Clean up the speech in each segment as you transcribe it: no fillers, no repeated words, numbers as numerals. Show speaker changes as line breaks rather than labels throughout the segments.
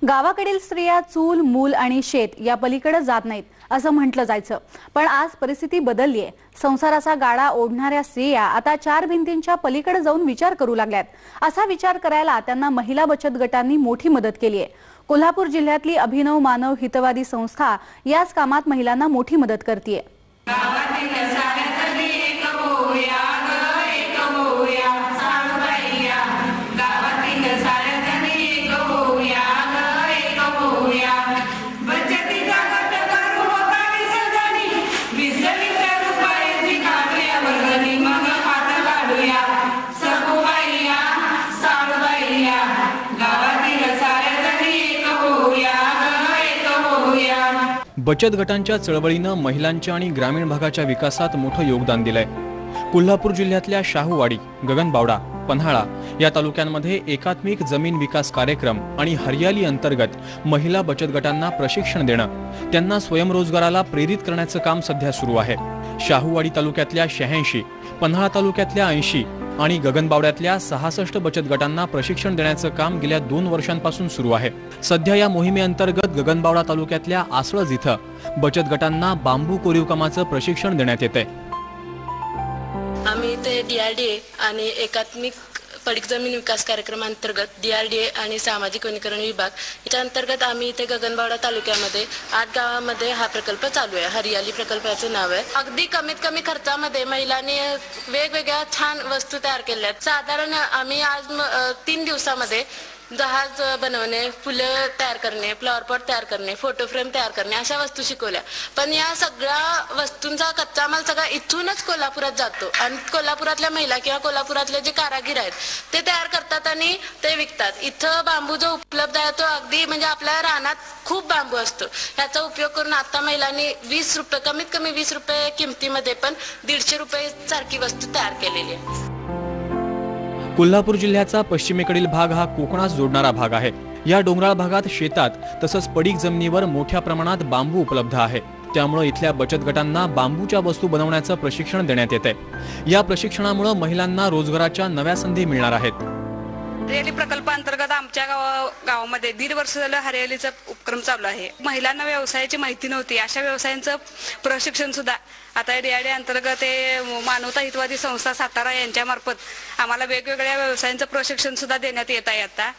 गावाकडील स्त्रिया चूल, मूल आणि शेत या पलीकडे जात नाहीत असं म्हटलं जायचं, पण आज परिस्थिती बदललीये। संसाराचा गाडा ओढणाऱ्या स्त्रिया आता चार भिंतींच्या पलीकडे जाऊन विचार करू लागल्यात। असा विचार करायला त्यांना महिला बचत गटांनी मोठी मदत केली आहे। कोल्हापूर जिल्ह्यातली अभिनव मानव हितवादी संस्था याच कामात महिलांना मोठी मदत करते।
बचत गटांच्या चळवळीनं महिलांच्या आणि ग्रामीण भागाच्या विकासात मोठं योगदान दिलंय। कोल्हापूर जिल्ह्यातल्या शाहूवाडी, गगनबावडा, पन्हाळा या तालुक्यांमध्ये एकात्मिक जमीन विकास कार्यक्रम आणि हरियाली अंतर्गत महिला बचत गटांना प्रशिक्षण देणं, त्यांना स्वयंरोजगाराला प्रेरित करण्याचं काम सध्या सुरू आहे। शाहूवाडी तालुक्यातल्या 86, पन्हाळा तालुक्यातल्या 80 आणि गगनबावड्यातल्या 66 बचत गटांना प्रशिक्षण देण्याचं काम गेल्या 2 वर्षांपासून सुरू आहे। सध्या या मोहिमेअंतर्गत गगनबावडा तालुक्यातल्या आसळज इथं बचत गटांना बांबू कोरीव कामाचं प्रशिक्षण देण्यात येतंय।
आम्ही ते DRDA आणि एकात्मिक पडीक जमीन विकास कार्यक्रमांतर्गत DRDA आणि सामाजिक वनीकरण विभाग याच्या अंतर्गत आम्ही इथे गगनबावडा तालुक्यामध्ये 8 गावांमध्ये हा प्रकल्प चालू आहे। हरियाली प्रकल्पाचं नाव आहे। अगदी कमीत कमी खर्चामध्ये महिलांनी वेगवेगळ्या छान वस्तू तयार केल्या आहेत। साधारण आम्ही आज 3 दिवसामध्ये जहाज बनवणे, फुलं तयार करणे, फ्लॉवर पॉट तयार करणे, फोटो फ्रेम तयार करणे अशा वस्तू शिकवल्या। पण या सगळ्या वस्तूंचा कच्चा माल सगळा इथूनच कोल्हापुरात जातो आणि कोल्हापुरातल्या महिला किंवा कोल्हापुरातले जे कारागीर आहेत ते तयार करतात आणि ते विकतात। इथं बांबू जो उपलब्ध आहे तो अगदी म्हणजे आपल्या रानात खूप बांबू असतो, याचा उपयोग करून आता महिलांनी 20 रुपये, कमीत कमी 20 रुपये किमतीमध्ये पण 150 रुपये सारखी वस्तू तयार केलेली आहे।
कोल्हापूर जिल्ह्याचा पश्चिमेकडील भाग हा कोकणास जोडणारा भाग आहे। या डोंगराळ भागात शेतात तसंच पडीक जमिनीवर मोठ्या प्रमाणात बांबू उपलब्ध आहे। त्यामुळे इथल्या बचत गटांना बांबूच्या वस्तू बनवण्याचं प्रशिक्षण देण्यात येते। या प्रशिक्षणामुळे महिलांना रोजगाराच्या नव्या संधी मिळणार आहेत।
हरियाली प्रकल्पांतर्गत आमच्या गावामध्ये 1.5 वर्ष झालं हरियालीचा उपक्रम चालू आहे। महिलांना व्यवसायाची माहिती नव्हती, अशा व्यवसायांचं प्रशिक्षण सुद्धा आता DRDA अंतर्गत मानवता हितवादी संस्था सातारा यांच्यामार्फत आम्हाला वेगवेगळ्या व्यवसायांचं प्रशिक्षण सुद्धा देण्यात येत आहे। आता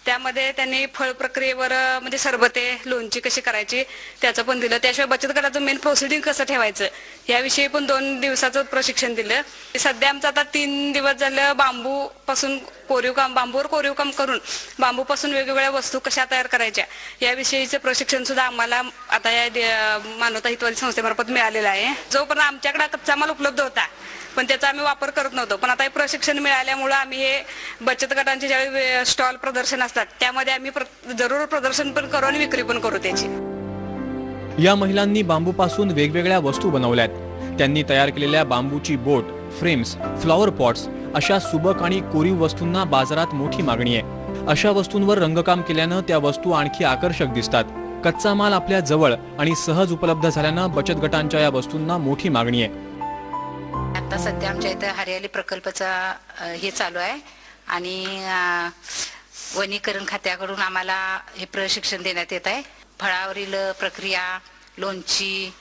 त्यामध्ये त्यांनी फळ प्रक्रियेवर म्हणजे सरबते, लोणची कशी करायची त्याचं पण दिलं। त्याशिवाय बचत गटाचं मेन प्रोसिडिंग कसं ठेवायचं याविषयी पण 2 दिवसाचं प्रशिक्षण दिलं। सध्या आमचं आता 3 दिवस झालं बांबूवर कोरीव काम करून बांबूपासून वेगवेगळ्या वस्तू कशा तयार करायच्या याविषयीचं प्रशिक्षण सुद्धा आम्हाला आता या मानवता हितवादी संस्थेमार्फत मिळालेलं आहे। जोपर्यंत आमच्याकडे कच्चा माल उपलब्ध होता पण त्याचा आम्ही वापर करत नव्हतो, पण आता हे प्रशिक्षण मिळाल्यामुळे आम्ही हे बचत गटांचे ज्यावेळी स्टॉल प्रदर्शन असतात त्यामध्ये आम्ही जरूर प्रदर्शन पण करू आणि विक्री पण करू त्याची।
या महिलांनी बांबूपासून वेगवेगळ्या वस्तू बनवल्यात। त्यांनी तयार केलेल्या बांबूची बोट, फ्रेम्स, फ्लॉवर पॉट्स अशा सुबक आणि कोरीव वस्तूंना बाजारात मोठी मागणी आहे। अशा वस्तूंवर रंगकाम केल्यानं त्या वस्तू आणखी आकर्षक दिसतात। कच्चा माल आपल्या जवळ आणि सहज उपलब्ध झाल्यानं बचत गटांच्या या वस्तूंना मोठी मागणी आहे।
आता सध्या आमच्या इथे हरियाली प्रकल्पाचा हे चालू आहे आणि वनीकरण खात्याकडून आम्हाला हे प्रशिक्षण देण्यात येत आहे। फळावरील प्रक्रिया, लोणची,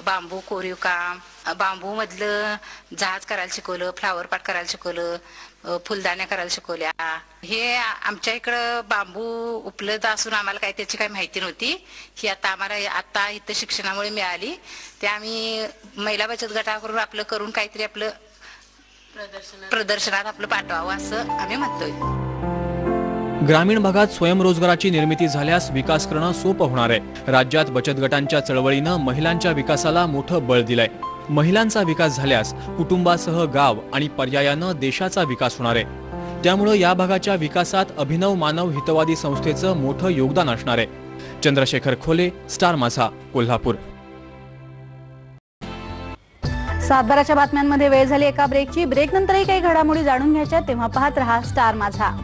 बांबू कोरीव काम, बांबू मधलं जहाज करायला शिकवलं, फ्लावर पॉट करायला शिकवलं, फुलदाण्या करायला शिकवल्या। हे आमच्या इकडं बांबू उपलब्ध असून आम्हाला काही त्याची काही माहिती नव्हती, ही आम्हाला इथं शिक्षणामुळे मिळाली। ते आम्ही महिला बचत गटाकडून आपलं करून काहीतरी आपलं प्रदर्शनात आपलं पाठवावं असं आम्ही म्हणतोय।
ग्रामीण भागात स्वयंरोजगाराची निर्मिती झाल्यास विकास करणं सोपं होणार आहे। राज्यात बचत गटांच्या चळवळीनं महिलांच्या विकासाला मोठं बळ दिलंय। महिलांचा विकास झाल्यास कुटुंबासह गाव आणि पर्यायानं देशाचा विकास होणार आहे। त्यामुळे या भागाच्या विकासात अभिनव मानव हितवादी संस्थेचं मोठं योगदान असणार आहे। चंद्रशेखर खोले, स्टार माझा, कोल्हापूर।
सातबाराच्या बातम्यांमध्ये वेळ झाली एका ब्रेकची। ब्रेकनंतरही काही घडामोडी जाणून घ्यायच्या, तेव्हा पाहत रहा स्टार माझा।